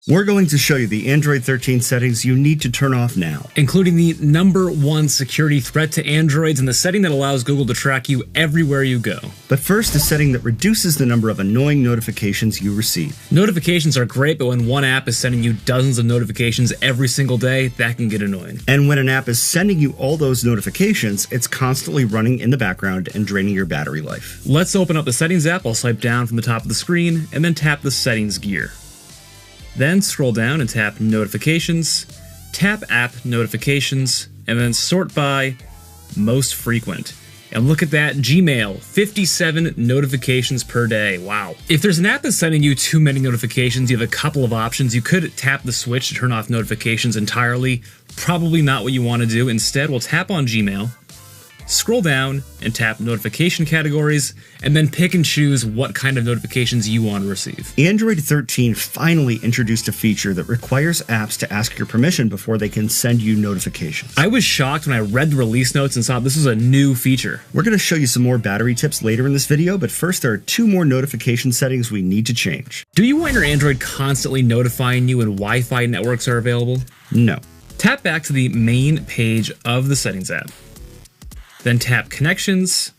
We're going to show you the Android 13 settings you need to turn off now, including the #1 security threat to Androids and the setting that allows Google to track you everywhere you go. But first, a setting that reduces the number of annoying notifications you receive. Notifications are great, but when one app is sending you dozens of notifications every single day, that can get annoying. And when an app is sending you all those notifications, it's constantly running in the background and draining your battery life. Let's open up the Settings app. I'll swipe down from the top of the screen and then tap the Settings gear. Then scroll down and tap Notifications, tap App Notifications, and then sort by Most Frequent. And look at that, Gmail, 57 notifications per day. Wow. If there's an app that's sending you too many notifications, you have a couple of options. You could tap the switch to turn off notifications entirely. Probably not what you want to do. Instead, we'll tap on Gmail, scroll down and tap notification categories, and then pick and choose what kind of notifications you want to receive. Android 13 finally introduced a feature that requires apps to ask your permission before they can send you notifications. I was shocked when I read the release notes and saw this was a new feature. We're going to show you some more battery tips later in this video, but first there are 2 more notification settings we need to change. Do you want your Android constantly notifying you when Wi-Fi networks are available? No. Tap back to the main page of the Settings app. Then tap Connections,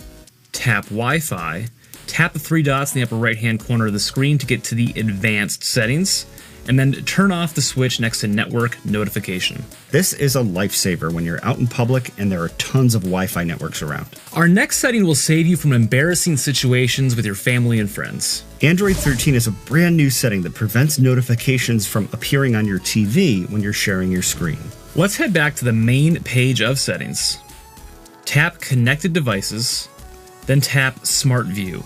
tap Wi-Fi, tap the 3 dots in the upper right-hand corner of the screen to get to the Advanced Settings, and then turn off the switch next to Network Notification. This is a lifesaver when you're out in public and there are tons of Wi-Fi networks around. Our next setting will save you from embarrassing situations with your family and friends. Android 13 is a brand new setting that prevents notifications from appearing on your TV when you're sharing your screen. Let's head back to the main page of Settings. Tap Connected Devices, then tap Smart View.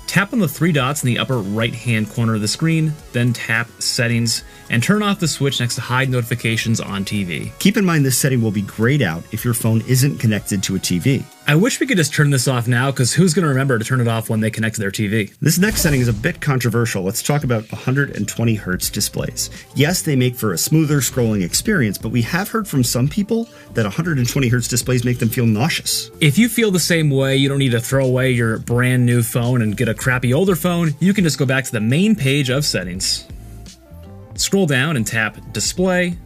Tap on the 3 dots in the upper right-hand corner of the screen, then tap Settings, and turn off the switch next to Hide Notifications on TV. Keep in mind this setting will be grayed out if your phone isn't connected to a TV. I wish we could just turn this off now, because who's going to remember to turn it off when they connect to their TV? This next setting is a bit controversial. Let's talk about 120 Hz displays. Yes, they make for a smoother scrolling experience, but we have heard from some people that 120 Hz displays make them feel nauseous. If you feel the same way, you don't need to throw away your brand new phone and get a crappy older phone. You can just go back to the main page of Settings. Scroll down and tap Display,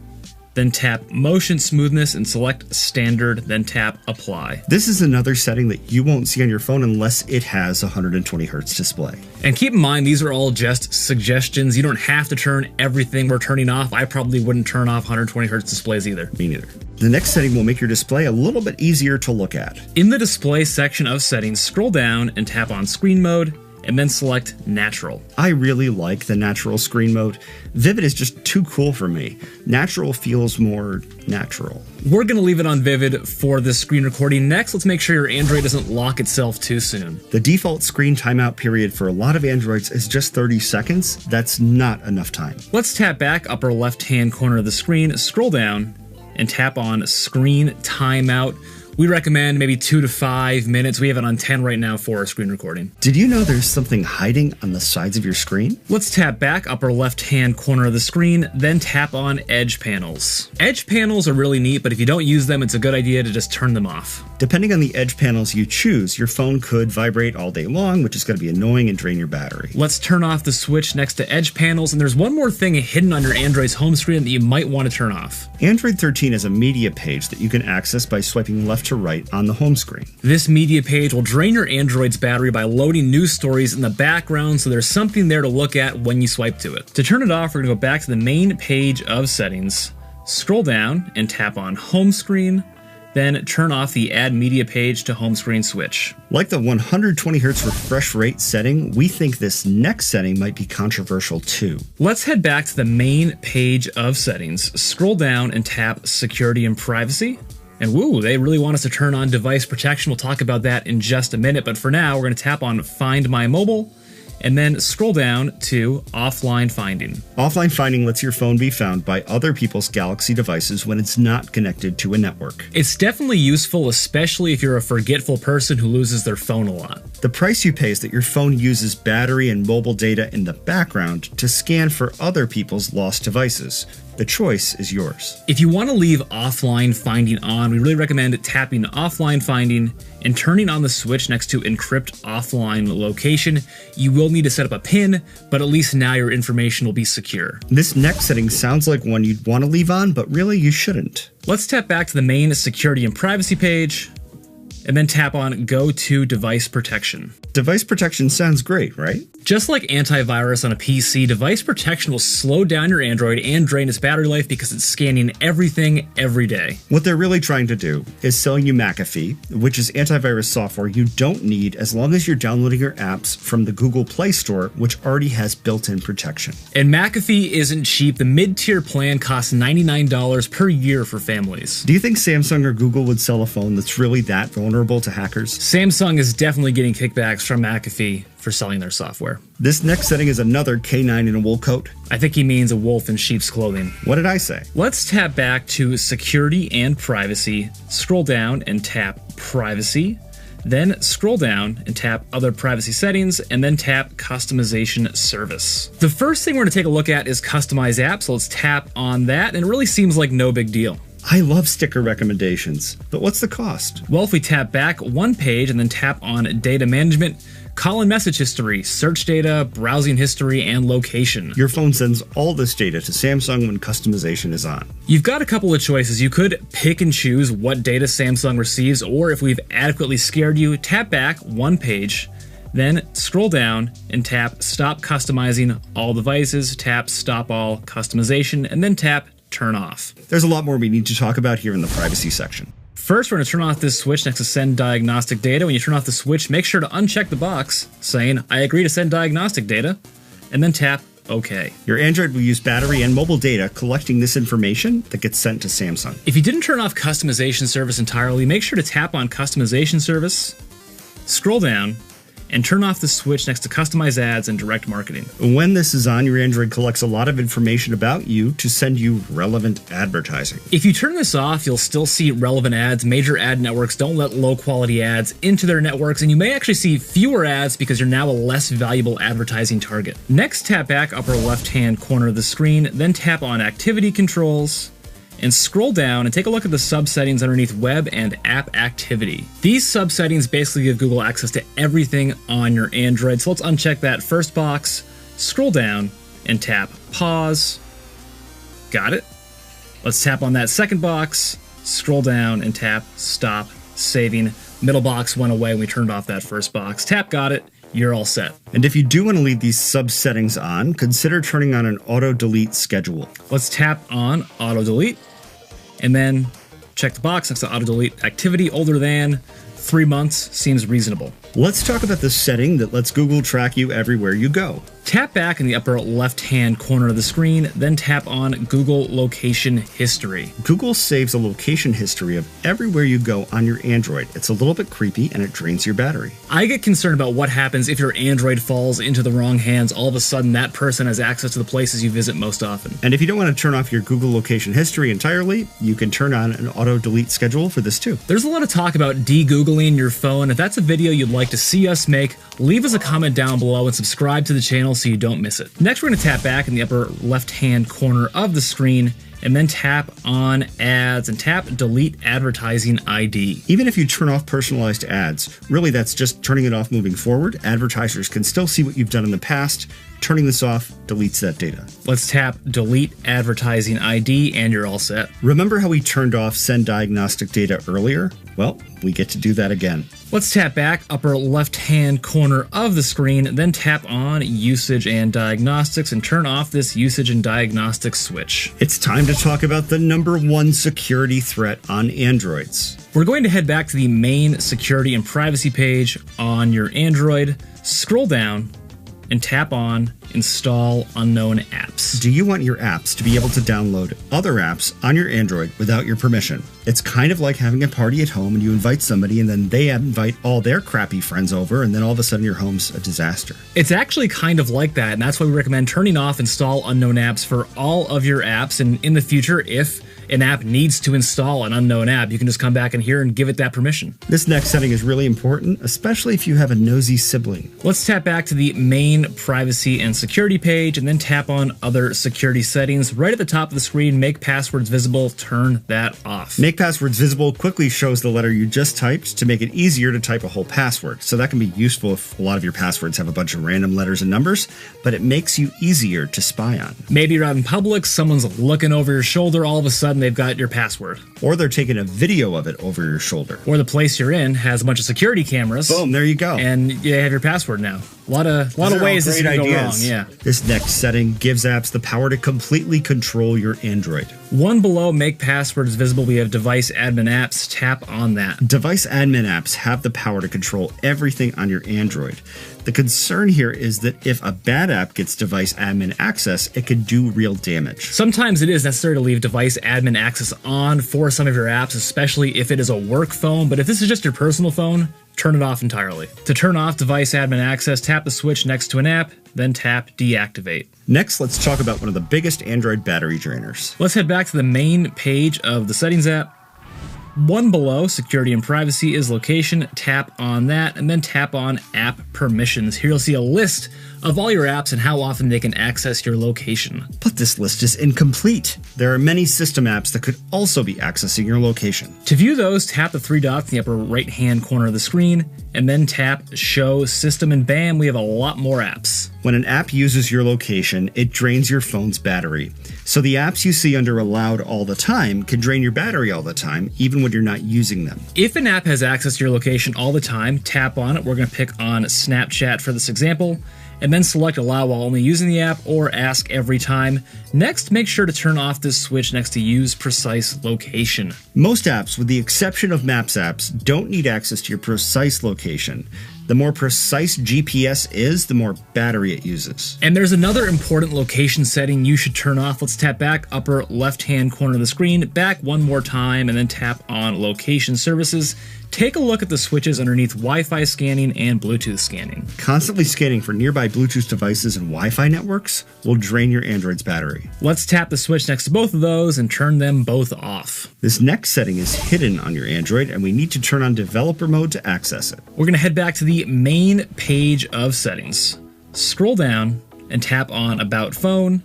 then tap Motion Smoothness and select Standard, then tap Apply. This is another setting that you won't see on your phone unless it has a 120 Hz display. And keep in mind, these are all just suggestions. You don't have to turn everything we're turning off. I probably wouldn't turn off 120 Hz displays either. Me neither. The next setting will make your display a little bit easier to look at. In the Display section of Settings, scroll down and tap on Screen Mode, and then select Natural. I really like the natural screen mode. Vivid is just too cool for me. Natural feels more natural. We're going to leave it on Vivid for this screen recording. Next, let's make sure your Android doesn't lock itself too soon. The default screen timeout period for a lot of Androids is just 30 seconds. That's not enough time. Let's tap back upper left-hand corner of the screen, scroll down, and tap on Screen Timeout. We recommend maybe 2 to 5 minutes. We have it on 10 right now for our screen recording. Did you know there's something hiding on the sides of your screen? Let's tap back upper left-hand corner of the screen, then tap on Edge Panels. Edge Panels are really neat, but if you don't use them, it's a good idea to just turn them off. Depending on the edge panels you choose, your phone could vibrate all day long, which is going to be annoying and drain your battery. Let's turn off the switch next to Edge Panels, and there's one more thing hidden on your Android's home screen that you might want to turn off. Android 13 has a media page that you can access by swiping left to right on the home screen. This media page will drain your Android's battery by loading news stories in the background, so there's something there to look at when you swipe to it. To turn it off, we're going to go back to the main page of Settings, scroll down and tap on Home Screen, then turn off the Add Media Page to Home Screen switch. Like the 120 Hz refresh rate setting, we think this next setting might be controversial too. Let's head back to the main page of Settings, scroll down and tap Security and Privacy. And woo, they really want us to turn on device protection. We'll talk about that in just a minute, but for now, we're going to tap on Find My Mobile, and then scroll down to Offline Finding. Offline finding lets your phone be found by other people's Galaxy devices when it's not connected to a network. It's definitely useful, especially if you're a forgetful person who loses their phone a lot. The price you pay is that your phone uses battery and mobile data in the background to scan for other people's lost devices. The choice is yours. If you want to leave offline finding on, we really recommend tapping offline finding and turning on the switch next to encrypt offline location. You will need to set up a PIN, but at least now your information will be secure. This next setting sounds like one you'd want to leave on, but really you shouldn't. Let's tap back to the main security and privacy page, and then tap on Go to Device Protection. Device protection sounds great, right? Just like antivirus on a PC, device protection will slow down your Android and drain its battery life because it's scanning everything every day. What they're really trying to do is selling you McAfee, which is antivirus software you don't need as long as you're downloading your apps from the Google Play Store, which already has built-in protection. And McAfee isn't cheap. The mid-tier plan costs $99 per year for families. Do you think Samsung or Google would sell a phone that's really that vulnerable to hackers? Samsung is definitely getting kickbacks from McAfee for selling their software. This next setting is another K9 in a wool coat. I think he means a wolf in sheep's clothing. What did I say? Let's tap back to security and privacy, scroll down and tap privacy, then scroll down and tap other privacy settings, and then tap customization service. The first thing we're going to take a look at is customize apps, so let's tap on that, and it really seems like no big deal. I love sticker recommendations, but what's the cost? Well, if we tap back one page and then tap on data management, call and message history, search data, browsing history, and location. Your phone sends all this data to Samsung when customization is on. You've got a couple of choices. You could pick and choose what data Samsung receives, or if we've adequately scared you, tap back one page, then scroll down and tap Stop Customizing All Devices, tap Stop All Customization, and then tap Turn Off. There's a lot more we need to talk about here in the privacy section. First, we're going to turn off this switch next to Send Diagnostic Data. When you turn off the switch, make sure to uncheck the box saying, I agree to send diagnostic data, and then tap OK. Your Android will use battery and mobile data collecting this information that gets sent to Samsung. If you didn't turn off customization service entirely, make sure to tap on customization service, scroll down, and turn off the switch next to Customize Ads and Direct Marketing. When this is on, your Android collects a lot of information about you to send you relevant advertising. If you turn this off, you'll still see relevant ads. Major ad networks don't let low-quality ads into their networks, and you may actually see fewer ads because you're now a less valuable advertising target. Next, tap back upper left-hand corner of the screen, then tap on Activity Controls, and scroll down and take a look at the sub-settings underneath Web and App Activity. These sub-settings basically give Google access to everything on your Android, so let's uncheck that first box, scroll down, and tap Pause. Got it. Let's tap on that second box, scroll down, and tap Stop Saving. Middle box went away when we turned off that first box. Tap Got It. You're all set. And if you do want to leave these sub-settings on, consider turning on an auto-delete schedule. Let's tap on auto-delete, and then check the box next to auto-delete activity older than 3 months seems reasonable. Let's talk about the setting that lets Google track you everywhere you go. Tap back in the upper left-hand corner of the screen, then tap on Google Location History. Google saves a location history of everywhere you go on your Android. It's a little bit creepy and it drains your battery. I get concerned about what happens if your Android falls into the wrong hands. All of a sudden, that person has access to the places you visit most often. And if you don't want to turn off your Google Location History entirely, you can turn on an auto-delete schedule for this too. There's a lot of talk about de-Googling your phone. If that's a video you'd like to see us make, leave us a comment down below and subscribe to the channel so you don't miss it. Next, we're going to tap back in the upper left-hand corner of the screen and then tap on Ads and tap Delete Advertising ID. Even if you turn off personalized ads, really that's just turning it off moving forward. Advertisers can still see what you've done in the past. Turning this off deletes that data. Let's tap Delete Advertising ID and you're all set. Remember how we turned off Send Diagnostic Data earlier? Well, we get to do that again. Let's tap back upper left-hand corner of the screen, then tap on Usage and Diagnostics and turn off this Usage and Diagnostics switch. It's time to talk about the #1 security threat on Androids. We're going to head back to the main security and privacy page on your Android, scroll down, and tap on Install Unknown Apps. Do you want your apps to be able to download other apps on your Android without your permission? It's kind of like having a party at home and you invite somebody and then they invite all their crappy friends over and then all of a sudden your home's a disaster. It's actually kind of like that, and that's why we recommend turning off Install Unknown Apps for all of your apps. And in the future, if an app needs to install an unknown app, you can just come back in here and give it that permission. This next setting is really important, especially if you have a nosy sibling. Let's tap back to the main main privacy and security page, and then tap on other security settings. Right at the top of the screen, make passwords visible, turn that off. Make passwords visible quickly shows the letter you just typed to make it easier to type a whole password. So that can be useful if a lot of your passwords have a bunch of random letters and numbers, but it makes you easier to spy on. Maybe you're out in public, someone's looking over your shoulder, all of a sudden they've got your password. Or they're taking a video of it over your shoulder. Or the place you're in has a bunch of security cameras. Boom, there you go. And you have your password now. A lot of ways this can go wrong. Yeah. This next setting gives apps the power to completely control your Android. One below, make passwords visible, we have device admin apps. Tap on that. Device admin apps have the power to control everything on your Android. The concern here is that if a bad app gets device admin access, it could do real damage. Sometimes it is necessary to leave device admin access on for some of your apps, especially if it is a work phone, but if this is just your personal phone, turn it off entirely. To turn off device admin access, tap the switch next to an app, then tap deactivate. Next, let's talk about one of the biggest Android battery drainers. Let's head back to the main page of the settings app. One below, security and privacy, is location. Tap on that, and then tap on app permissions. Here you'll see a list of all your apps and how often they can access your location. But this list is incomplete. There are many system apps that could also be accessing your location. To view those, tap the three dots in the upper right-hand corner of the screen, and then tap Show System, and bam, we have a lot more apps. When an app uses your location, it drains your phone's battery. So the apps you see under Allowed all the time can drain your battery all the time, even when you're not using them. If an app has access to your location all the time, tap on it. We're going to pick on Snapchat for this example, and then select Allow while only using the app or Ask every time. Next, make sure to turn off this switch next to Use Precise Location. Most apps, with the exception of Maps apps, don't need access to your precise location. The more precise GPS is, the more battery it uses. And there's another important location setting you should turn off. Let's tap back, upper left-hand corner of the screen, back one more time, and then tap on Location Services. Take a look at the switches underneath Wi-Fi scanning and Bluetooth scanning. Constantly scanning for nearby Bluetooth devices and Wi-Fi networks will drain your Android's battery. Let's tap the switch next to both of those and turn them both off. This next setting is hidden on your Android, and we need to turn on developer mode to access it. We're going to head back to the main page of settings. Scroll down and tap on About Phone.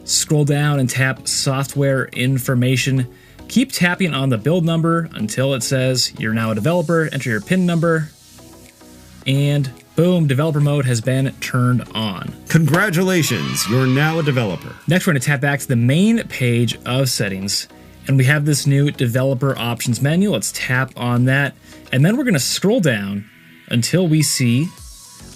Scroll down and tap Software Information. Keep tapping on the build number until it says you're now a developer. Enter your PIN number, and boom, developer mode has been turned on. Congratulations, you're now a developer. Next, we're going to tap back to the main page of settings, and we have this new developer options menu. Let's tap on that, and then we're going to scroll down until we see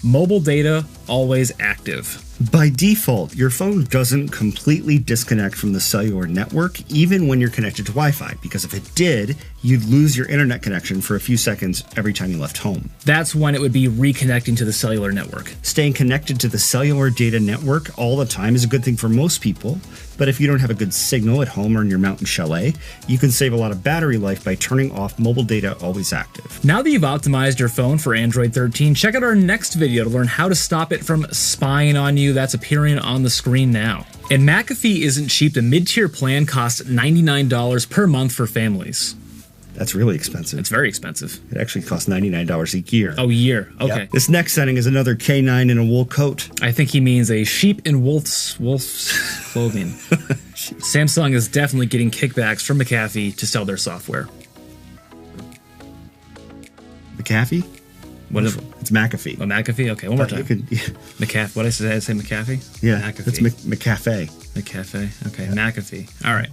mobile data always active. By default, your phone doesn't completely disconnect from the cellular network, even when you're connected to Wi-Fi, because if it did, you'd lose your internet connection for a few seconds every time you left home. That's when it would be reconnecting to the cellular network. Staying connected to the cellular data network all the time is a good thing for most people, but if you don't have a good signal at home or in your mountain chalet, you can save a lot of battery life by turning off mobile data always active. Now that you've optimized your phone for Android 13, check out our next video to learn how to stop it from spying on you. That's appearing on the screen now. And McAfee isn't cheap. The mid-tier plan costs $99 per month for families. That's really expensive. It's very expensive. It actually costs $99 a year. Oh, year. Okay. Yep. This next setting is another K9 in a wool coat. I think he means a sheep in wolf's clothing. Samsung is definitely getting kickbacks from McAfee to sell their software. McAfee? What is it? It's McAfee. Oh, McAfee? Okay, one more time. Yeah. McAfee. What did I say? McAfee? Yeah, McAfee. it's McCafe. McAfee. Okay, McAfee. All right.